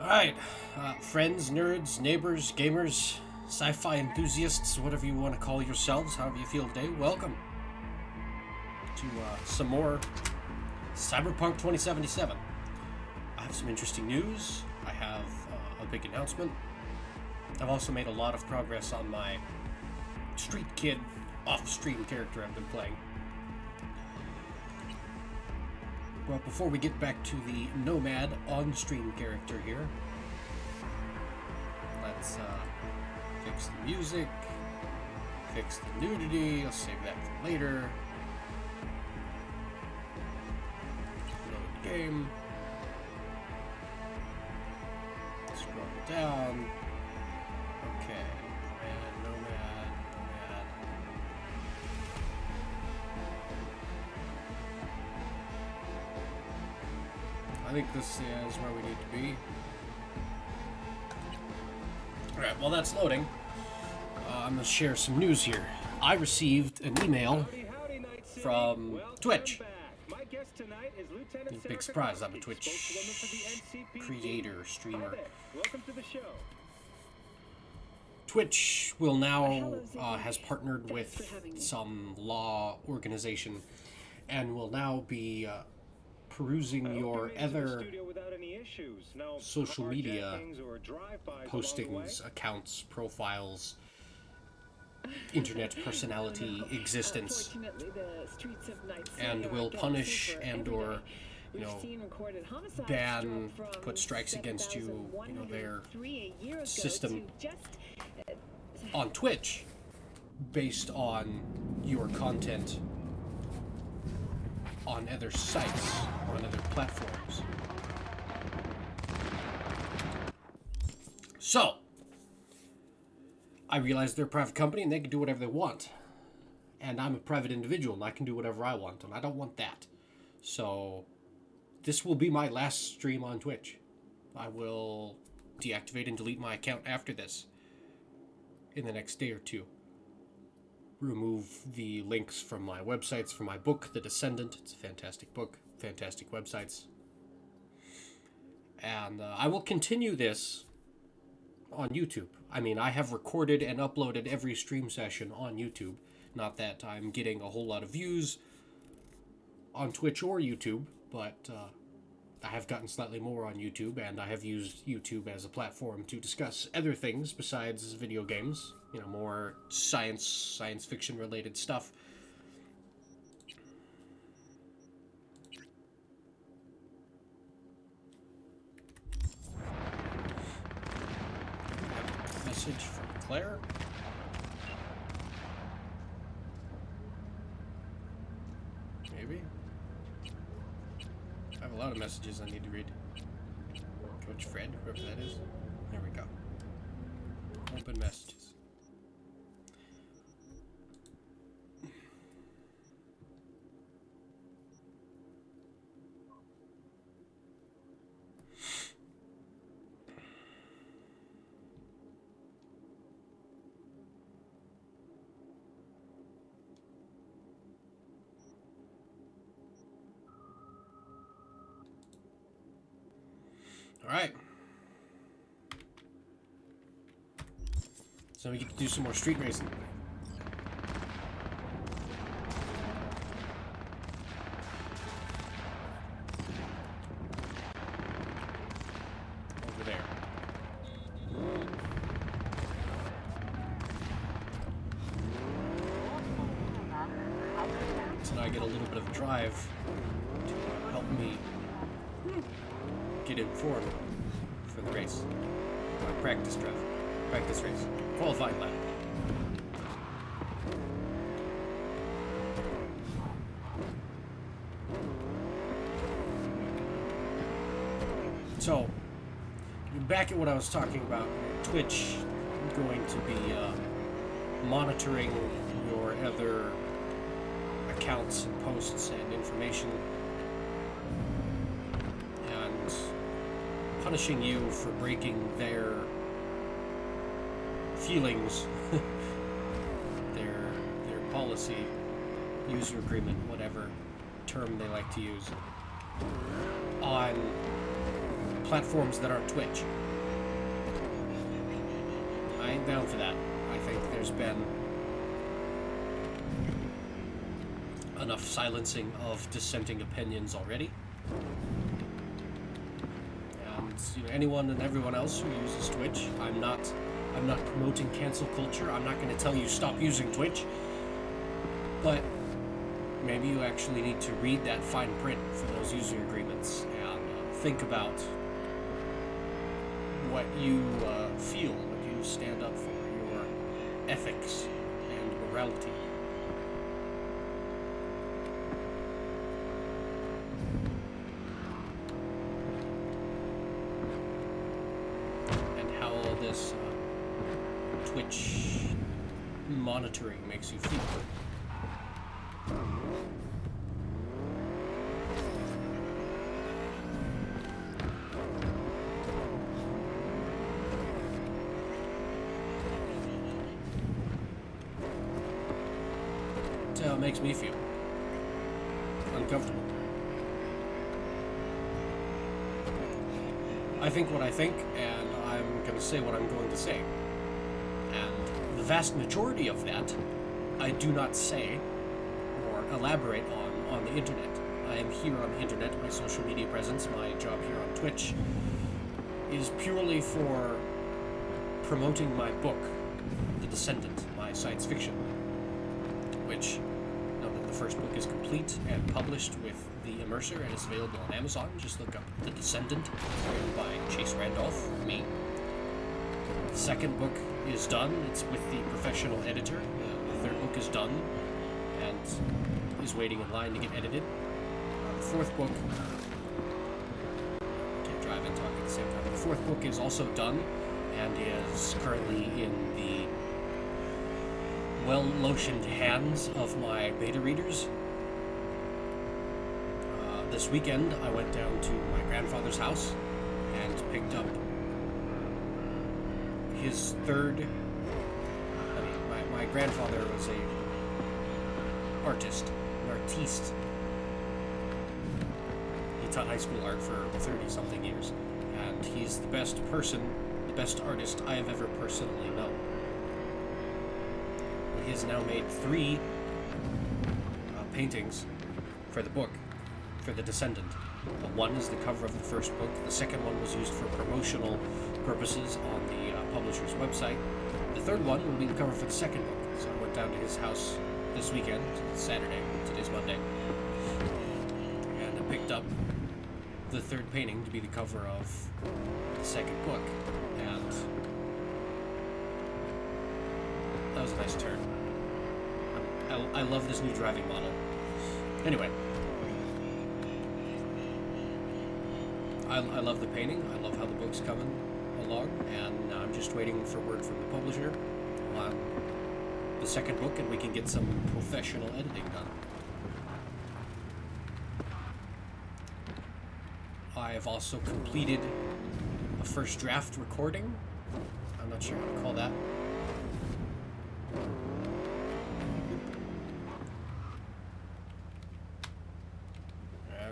Alright, friends, nerds, neighbors, gamers, sci-fi enthusiasts, whatever you want to call yourselves, however you feel today, welcome to some more Cyberpunk 2077. I have some interesting news. I have a big announcement. I've also made a lot of progress on my Street Kid off-stream character I've been playing. Well, before we get back to the Nomad on-stream character here, let's fix the music, fix the nudity. I'll save that for later. Load game. Scroll down. Okay. Nomad. I think this is where we need to be. Alright, while that's loading, I'm going to share some news here. I received an email from Twitch. Big surprise, I'm a Twitch creator, streamer. Twitch will now, has partnered with some law organization and will now be perusing your other social media postings, accounts, profiles, internet personality existence, and will punish and or ban, put strikes against you, their system on Twitch based on your content on other sites or on other platforms. So, I realize they're a private company and they can do whatever they want. And I'm a private individual and I can do whatever I want, and I don't want that. So, this will be my last stream on Twitch. I will deactivate and delete my account after this in the next day or two. Remove the links from my websites for my book, The Descendant. It's a fantastic book, fantastic websites. And I will continue this on YouTube. I mean, I have recorded and uploaded every stream session on YouTube. Not that I'm getting a whole lot of views on Twitch or YouTube, but I have gotten slightly more on YouTube, and I have used YouTube as a platform to discuss other things besides video games. More science fiction related stuff. Message from Claire. Maybe. I have a lot of messages I need to read. Coach Fred, whoever that is. There we go. Open messages. Alright. So we get to do some more street racing. Over there. So now I get a little bit of drive to help me get informed for the race. My practice drive. Practice race. Qualifying lap. So, back at what I was talking about, Twitch going to be monitoring your other accounts and posts and information, and punishing you for breaking their feelings, their policy, user agreement, whatever term they like to use, on platforms that aren't Twitch. I ain't down for that. I think there's been enough silencing of dissenting opinions already. And anyone and everyone else who uses Twitch, I'm not promoting cancel culture. I'm not going to tell you stop using Twitch. But maybe you actually need to read that fine print for those user agreements and think about what you feel, what you stand up for, your ethics and morality. And how all this Twitch monitoring makes you feel. It makes me feel uncomfortable. I think what I think, and I'm going to say what I'm going to say. And the vast majority of that, I do not say or elaborate on the internet. I am here on the internet, my social media presence, my job here on Twitch, is purely for promoting my book, The Descendant, my science fiction, which... The first book is complete and published with the Immerser and is available on Amazon. Just look up The Descendant by Chase Randolph, me. The second book is done. It's with the professional editor. The third book is done and is waiting in line to get edited. The fourth book... can't drive and talk at the same time. The fourth book is also done and is currently in the well-lotioned hands of my beta readers. This weekend, I went down to my grandfather's house and picked up his third... my grandfather was a artist, an artiste. He taught high school art for 30-something years, and he's the best artist I have ever personally known. He has now made 3 paintings for the book, for The Descendant. One is the cover of the first book. The second one was used for promotional purposes on the publisher's website. The third one will be the cover for the second book. So I went down to his house this weekend, Saturday, today's Monday, and I picked up the third painting to be the cover of the second book. And that was a nice turn. I love this new driving model. Anyway. I love the painting. I love how the book's coming along. And I'm just waiting for word from the publisher on the second book, and we can get some professional editing done. I have also completed a first draft recording. I'm not sure how to call that.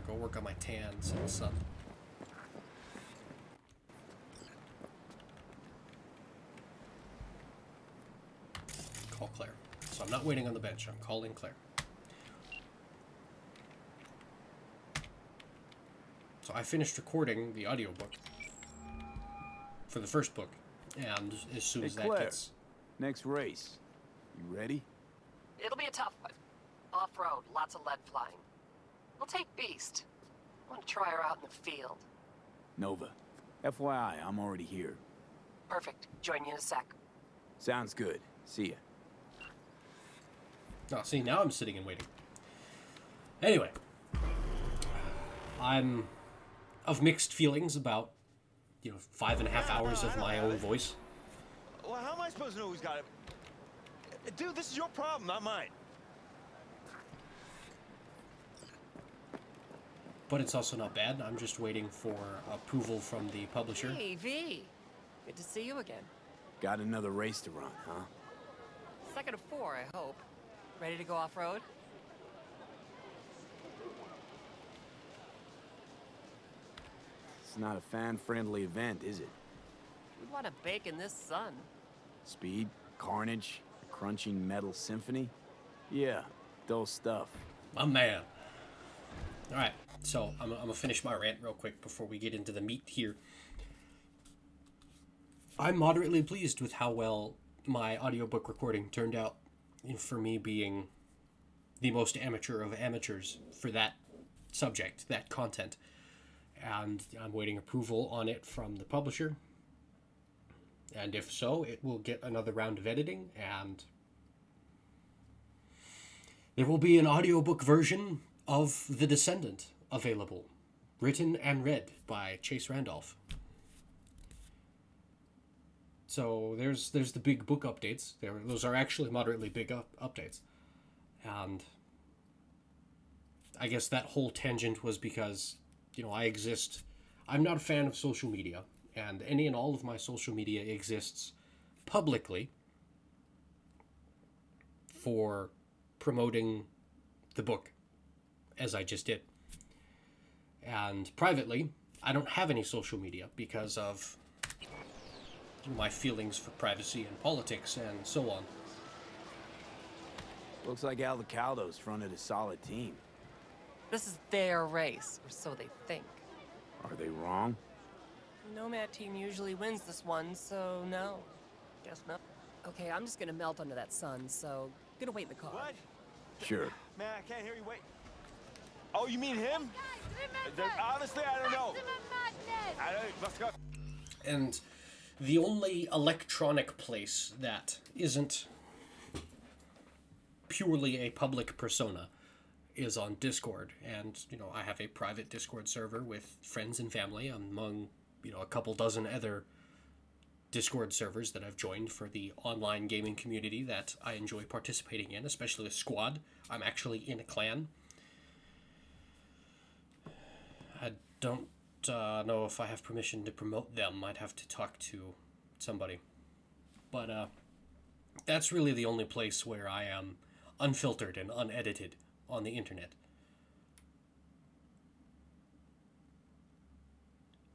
Go work on my tans in the sun. Call Claire. So I'm not waiting on the bench, I'm calling Claire. So I finished recording the audiobook for the first book, and as soon as that Claire, gets... next race. You ready? It'll be a tough one. Off-road, lots of lead flying. We'll take Beast. I want to try her out in the field. Nova. FYI, I'm already here. Perfect. Join you in a sec. Sounds good. See ya. Oh, see, now I'm sitting and waiting. Anyway. I'm of mixed feelings about, 5.5 hours of my own voice. Well, how am I supposed to know who's got it? Dude, this is your problem, not mine. But it's also not bad. I'm just waiting for approval from the publisher. Hey, V. Good to see you again. Got another race to run, huh? Second of 4, I hope. Ready to go off-road? It's not a fan-friendly event, is it? We want to bake in this sun. Speed, carnage, a crunching metal symphony? Yeah, dull stuff. My man. Alright, so I'm gonna finish my rant real quick before we get into the meat here. I'm moderately pleased with how well my audiobook recording turned out, for me being the most amateur of amateurs for that subject, that content. And I'm waiting approval on it from the publisher. And if so, it will get another round of editing, and there will be an audiobook version of The Descendant available, written and read by Chase Randolph. So there's the big book updates. Those are actually moderately big updates. And I guess that whole tangent was because, I'm not a fan of social media, and any and all of my social media exists publicly for promoting the book, as I just did. And privately, I don't have any social media because of my feelings for privacy and politics and so on. Looks like Aldecaldo's fronted a solid team. This is their race, or so they think. Are they wrong? Nomad team usually wins this one, so no. Guess not. Okay, I'm just gonna melt under that sun, so gonna wait in the car. What? Sure. Man, I can't hear you. Wait. Oh, you mean him? Honestly, I don't know. Let's go. And the only electronic place that isn't purely a public persona is on Discord. And, I have a private Discord server with friends and family among, a couple dozen other Discord servers that I've joined for the online gaming community that I enjoy participating in, especially the squad. I'm actually in a clan. I don't know if I have permission to promote them. I'd have to talk to somebody. But that's really the only place where I am unfiltered and unedited on the internet.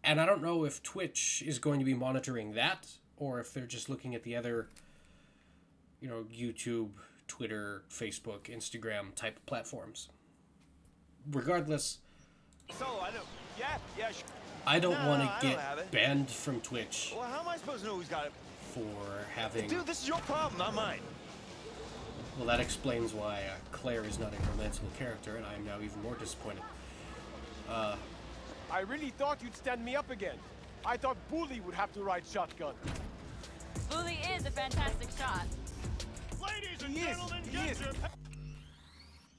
And I don't know if Twitch is going to be monitoring that, or if they're just looking at the other, YouTube, Twitter, Facebook, Instagram type platforms. Regardless, So, I know. Yeah, sure. I don't No, want I to don't have get it. banned from Twitch Well, how am I supposed to know who's got it? for having... Dude, this is your problem, not mine. Well, that explains why Claire is not a romanceable character, and I am now even more disappointed. I really thought you'd stand me up again. I thought Bully would have to ride shotgun. Bully is a fantastic shot. Ladies and gentlemen, get your...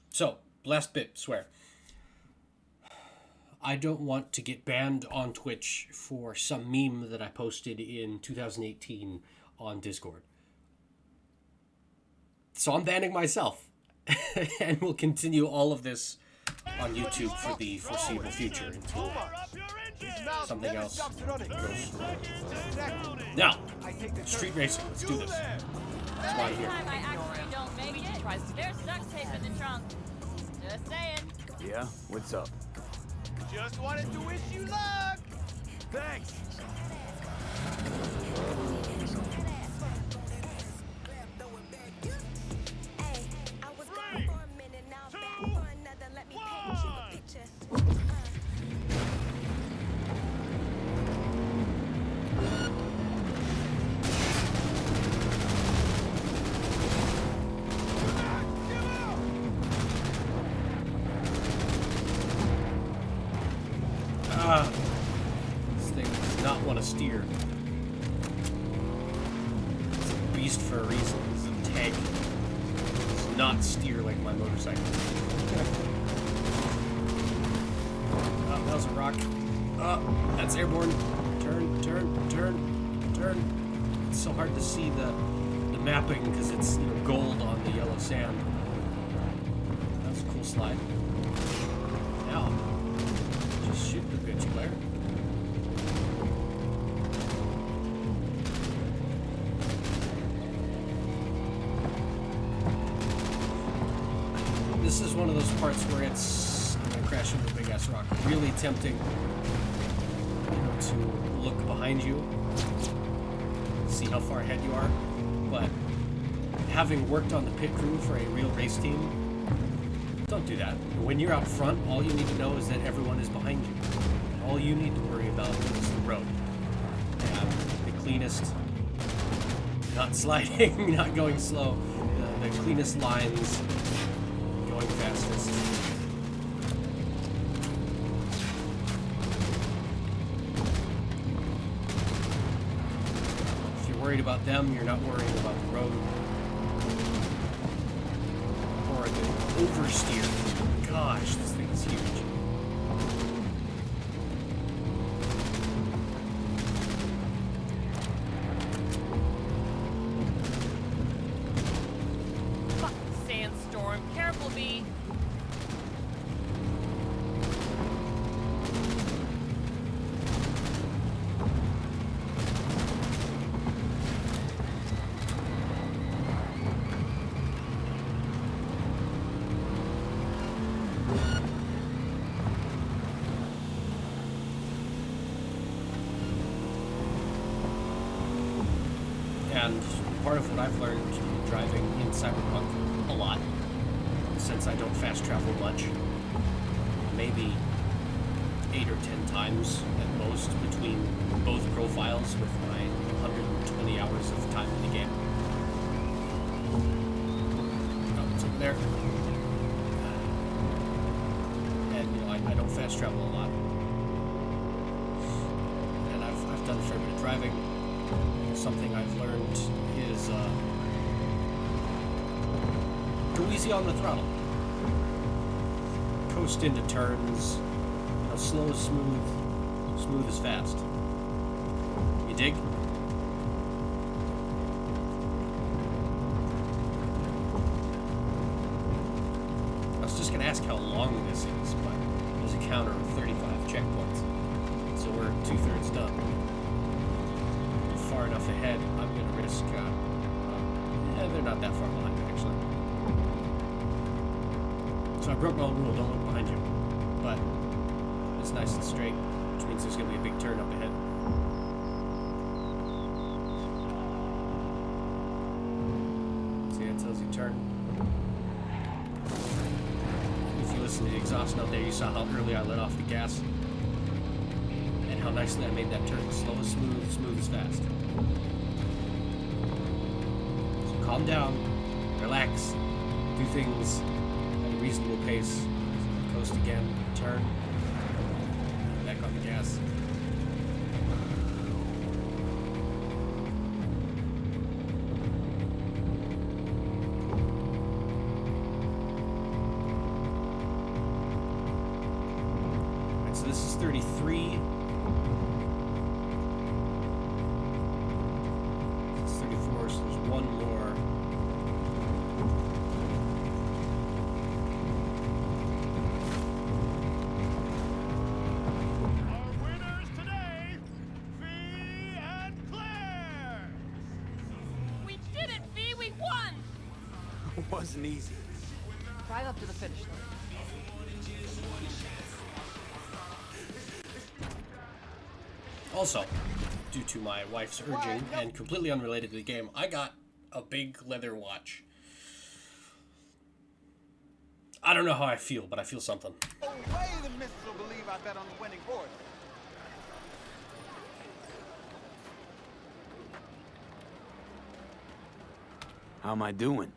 So, last bit, swear. I don't want to get banned on Twitch for some meme that I posted in 2018 on Discord. So I'm banning myself. And we'll continue all of this on YouTube for the foreseeable future until something Never else stops running. goes. Exactly. Now, I take the street racing. Let's do this. That's why I'm Next here. time I actually don't make it, there's duct tape in the trunk. Just saying. Yeah? What's up? Just wanted to wish you luck. Thanks! This thing does not want to steer. It's a beast for a reason. It's a tank. It does not steer like my motorcycle. Oh, that was a rock. Oh, that's airborne. Turn, turn, turn, turn. It's so hard to see the mapping because it's gold on the yellow sand. That was a cool slide. Now, just shoot the bitch, Claire. This is one of those parts where I'm gonna crash into a big ass rock. Really tempting to look behind you, see how far ahead you are, but having worked on the pit crew for a real race team, don't do that. When you're out front, all you need to know is that everyone is behind you. All you need to worry about is the road. And the cleanest, not sliding, not going slow, the cleanest lines, going fastest. If you're worried about them, you're not worrying about the road. Or the oversteer. Gosh, this thing is huge. Sandstorm. Careful, B. And part of what I've learned driving in Cyberpunk a lot, since I don't fast travel much, maybe 8 or 10 times at most between both profiles with my 120 hours of time in the game. Oh, it's over there. And you know, I don't fast travel a lot. And I've done a fair bit of driving. Something I've learned is go easy on the throttle. Coast into turns, you know, slow is smooth, smooth is fast. You dig? I was just gonna ask how long this is, but there's a counter of 35 checkpoints, so we're 2/3 done. Far enough ahead, I'm going to risk, they're not that far behind, actually. So I broke my own rule, don't look behind you. But it's nice and straight, which means there's going to be a big turn up ahead. See, that tells you turn. If you listen to the exhaust note there, you saw how early I let off the gas. And how nicely I made that turn. Slow is smooth, smooth is fast. So calm down, relax, do things at a reasonable pace. Coast again, turn, back on the gas. Alright, so this is 33. 34, so there's one more. Our winners today, Fee and Claire! We did it, V! We won! It wasn't easy. Drive up to the finish line. Also, due to my wife's urging and completely unrelated to the game, I got a big leather watch. I don't know how I feel, but I feel something. No way the missus will believe I bet on the winning horse. How am I doing?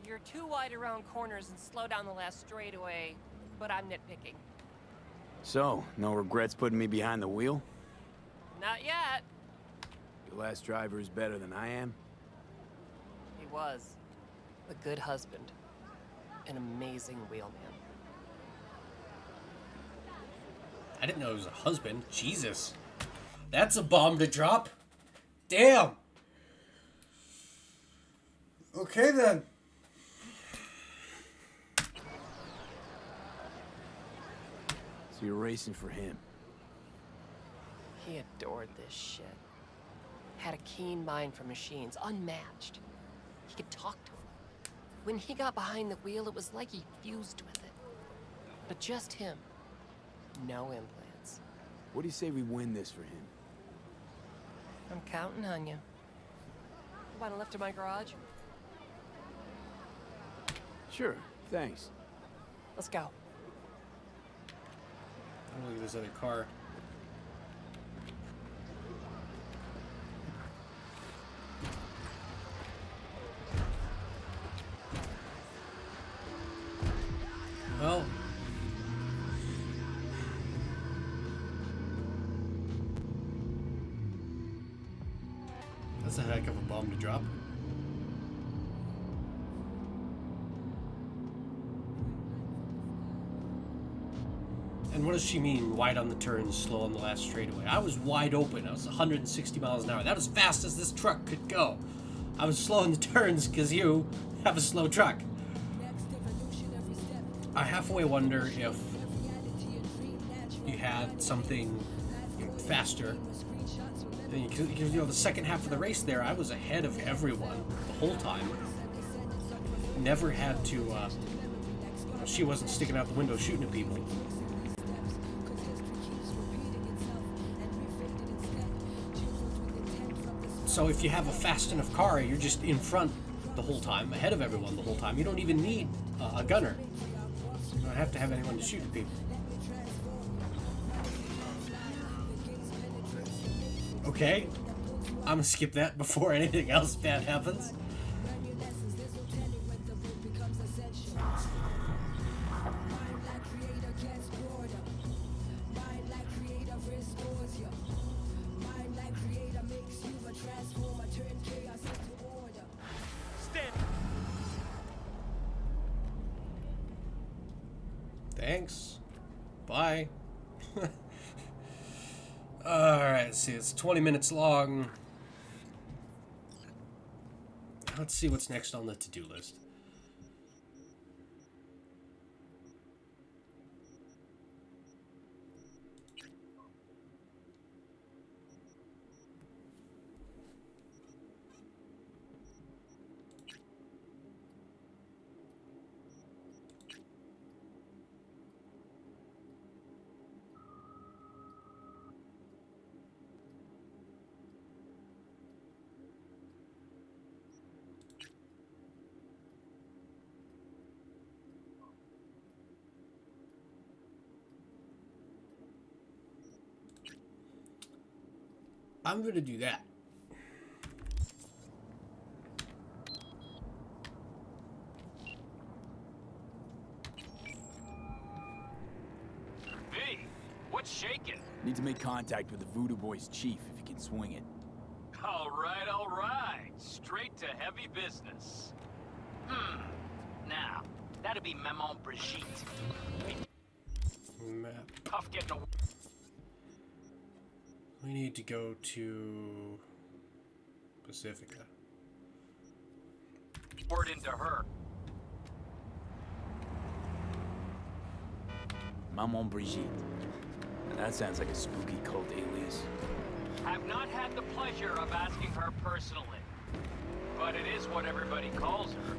You're too wide around corners and slow down the last straightaway, but I'm nitpicking. So, no regrets putting me behind the wheel? Not yet. Your last driver is better than I am? He was. A good husband. An amazing wheelman. I didn't know he was a husband. Jesus. That's a bomb to drop. Damn. Okay then. So you're racing for him. He adored this shit. Had a keen mind for machines, unmatched. He could talk to them. When he got behind the wheel, it was like he fused with it. But just him. No implants. What do you say we win this for him? I'm counting on you. Want a lift to my garage? Sure, thanks. Let's go. Oh, look at this other car. Well, that's a heck of a bomb to drop. And what does she mean, wide on the turns, slow on the last straightaway? I was wide open. I was 160 miles an hour. That was as fast as this truck could go. I was slow in the turns because you have a slow truck. I halfway wonder if you had something faster. Because, the second half of the race there, I was ahead of everyone the whole time. Never had to, she wasn't sticking out the window shooting at people. So if you have a fast enough car, you're just in front the whole time, ahead of everyone the whole time. You don't even need a gunner. You don't have to have anyone to shoot at people. Okay, I'm gonna skip that before anything else bad happens. Thanks. Bye. Alright, see, it's 20 minutes long. Let's see what's next on the to-do list. I'm gonna do that. V, what's shaking? Need to make contact with the Voodoo Boys chief if you can swing it. All right, all right. Straight to heavy business. Now, that'd be Maman Brigitte. Map. Tough getting a... We need to go to Pacifica. word into her. Maman Brigitte. That sounds like a spooky cult alias. I've not had the pleasure of asking her personally, but it is what everybody calls her.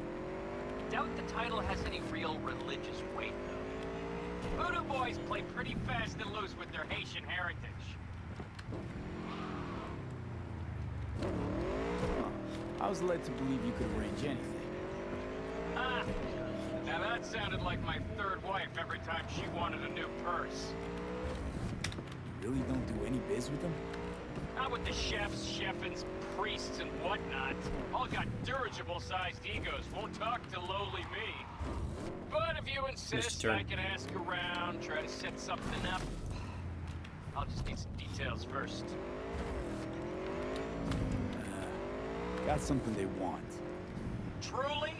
Doubt the title has any real religious weight, though. Voodoo boys play pretty fast and loose with their Haitian heritage. I was led to believe you could arrange anything. Ah, now that sounded like my third wife every time she wanted a new purse. You really don't do any biz with them? Not with the chefs, chefins, priests, and whatnot. All got dirigible-sized egos, won't talk to lowly me. But if you insist, I can ask around, try to set something up. I'll just need some details first. Got something they want. Truly?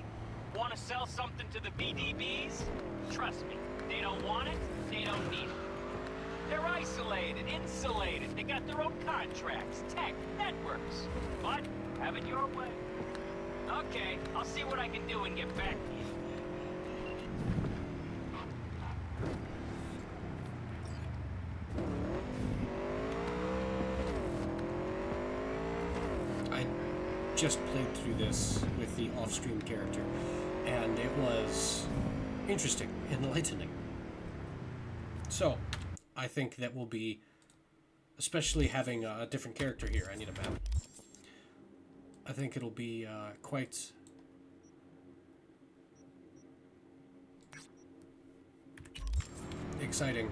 Want to sell something to the BDBs? Trust me, they don't want it, they don't need it. They're isolated, insulated, they got their own contracts, tech, networks. But, have it your way. Okay, I'll see what I can do and get back to you. I just played through this with the off-stream character, and it was interesting, enlightening. So, I think that will be especially having a different character here. I need a map. I think it'll be quite exciting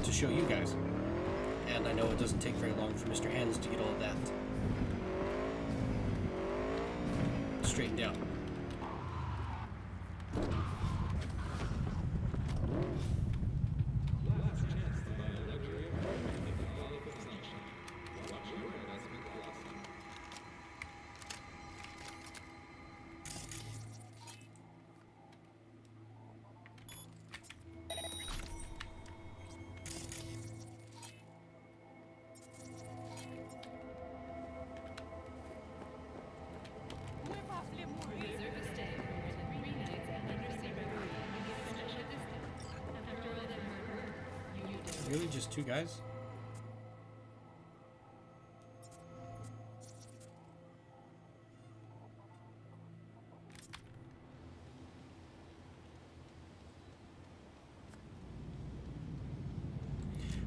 to show you guys. And I know it doesn't take very long for Mr. Hands to get all of that straightened out. Really, just two guys?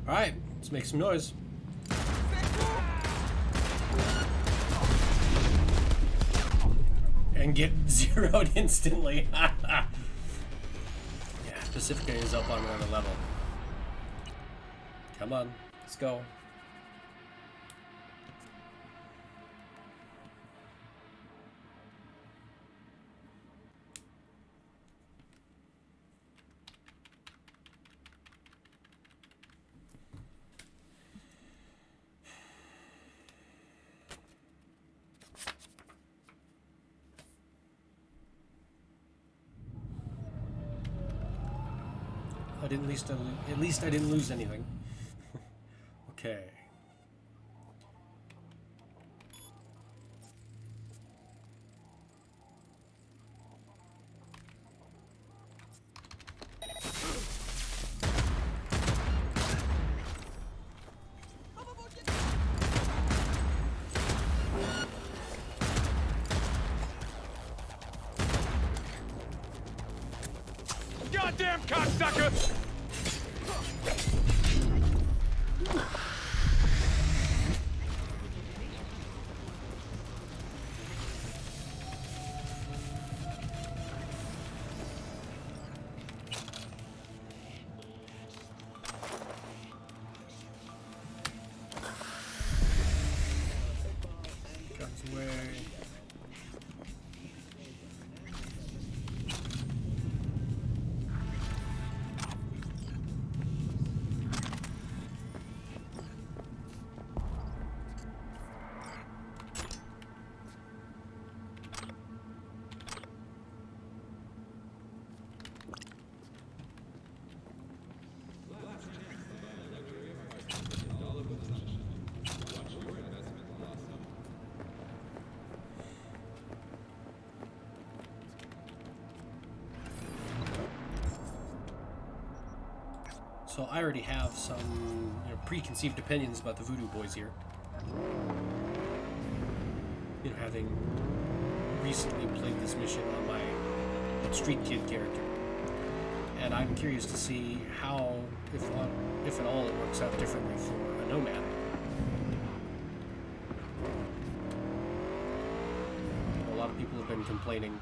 All right, let's make some noise. And get zeroed instantly. Yeah, Pacifica is up on another level. Come on, let's go. At least I didn't lose anything. Okay. Goddamn cocksucker! Guns away. So I already have some preconceived opinions about the Voodoo Boys here. Having recently played this mission on my Street Kid character. And I'm curious to see how, if at all, it works out differently for a Nomad. A lot of people have been complaining,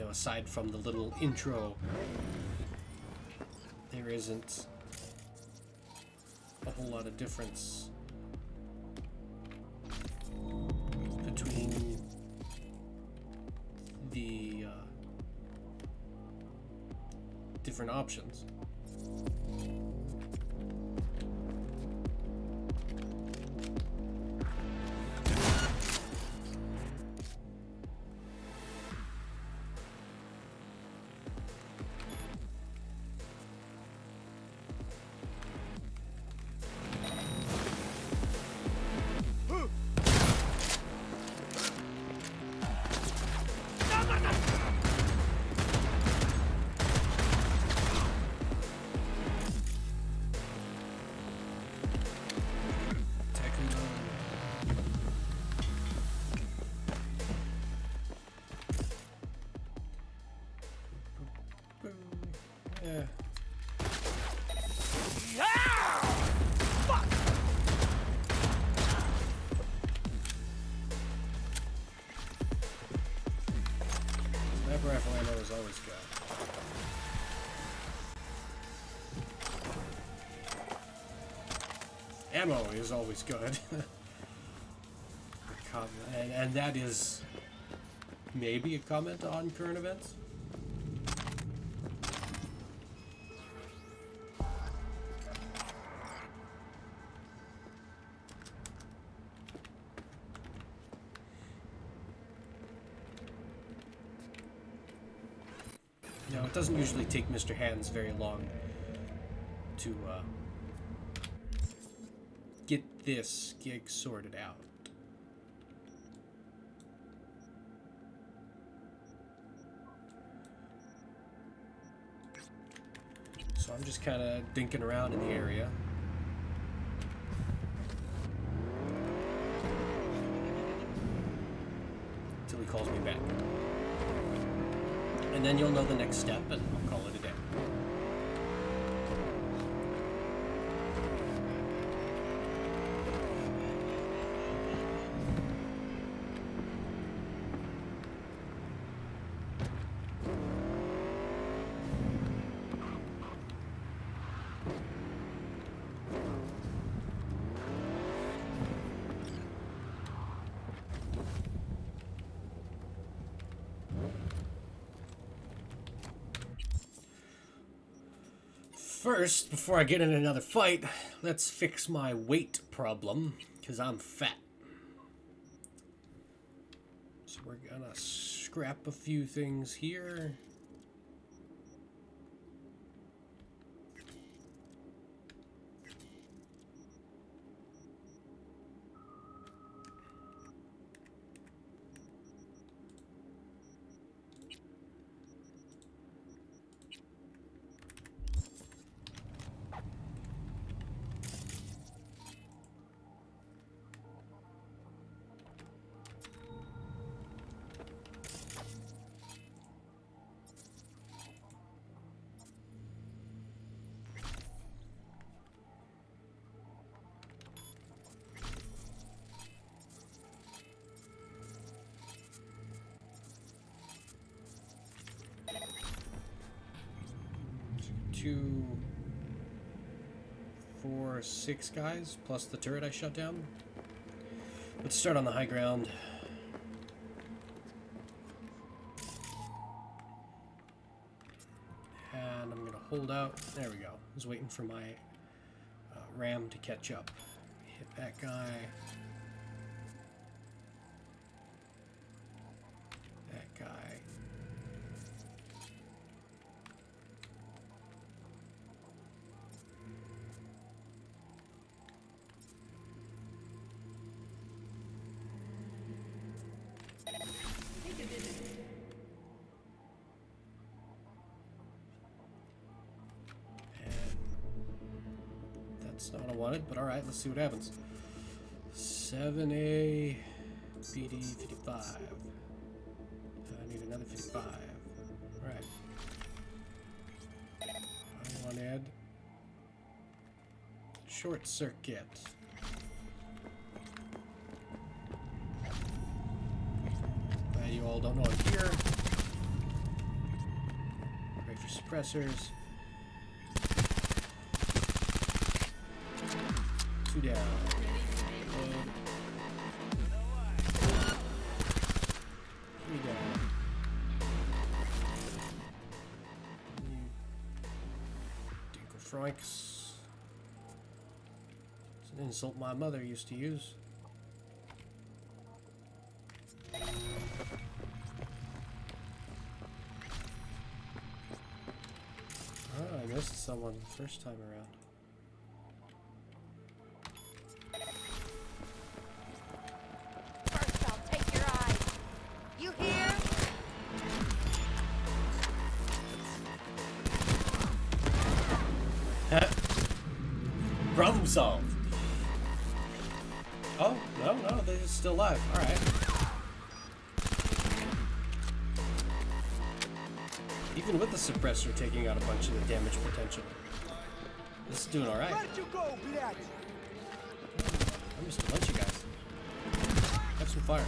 aside from the little intro, there isn't a whole lot of difference between the different options. ammo is always good. And that is maybe a comment on current events. Now, it doesn't usually take Mr. Hands very long to get this gig sorted out. So I'm just kind of dinking around in the area. Until he calls me back. And then you'll know the next step, and I'll call it a day. First, before I get in another fight, let's fix my weight problem, because I'm fat. So we're gonna scrap a few things here. Two, 4, 6 guys, plus the turret I shut down. Let's start on the high ground. And I'm going to hold out. There we go. I was waiting for my ram to catch up. Hit that guy. That guy. That's not what I wanted, but alright, let's see what happens. 7A, BD 55. I need another 55. Alright. I wanted short circuit. Glad you all don't know I'm here. Great for suppressors. 2 down. And 3 down. Dingle Franks. It's an insult my mother used to use. Oh, I missed someone the first time around. Problem solved. Oh, no, they're still alive. Alright. Even with the suppressor taking out a bunch of the damage potential. This is doing alright. Where'd you go, Blad? I missed a bunch of guys. Have some fire.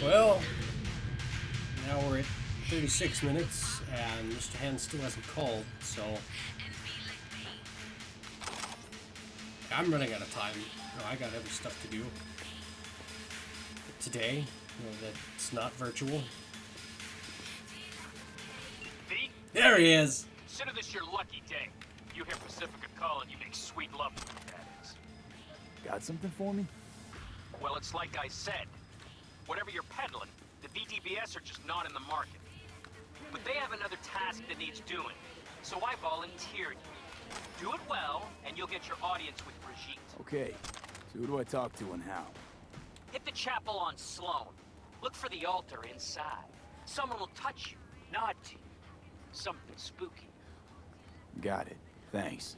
Well, now we're at 36 minutes, and Mr. Hand still hasn't called, so I'm running out of time. You know, I got other stuff to do today. You know, that's not virtual. V, There he is. consider this your lucky day. You hear Pacifica calling, you make sweet love to me, that is. Got something for me? Well, it's like I said. Whatever you're peddling, the BTBS are just not in the market. But they have another task that needs doing, so I volunteered you. Do it well, and you'll get your audience with Brigitte. Okay, so who do I talk to and how? Hit the chapel on Sloan. Look for the altar inside. Someone will touch you, nod to you. Something spooky. Got it. Thanks.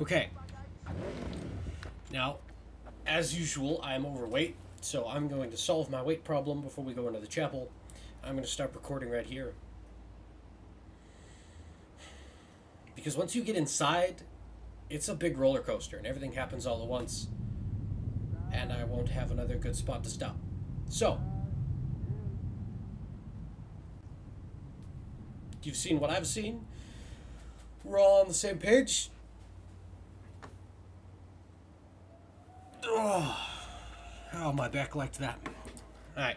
Okay. Now, as usual, I am overweight, so I'm going to solve my weight problem before we go into the chapel. I'm going to start recording right here. Because once you get inside, it's a big roller coaster, and everything happens all at once. And I won't have another good spot to stop. So, you've seen what I've seen. We're all on the same page. Oh, my back liked that. Alright.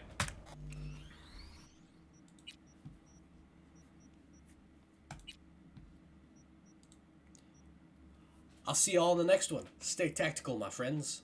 I'll see you all in the next one. Stay tactical, my friends.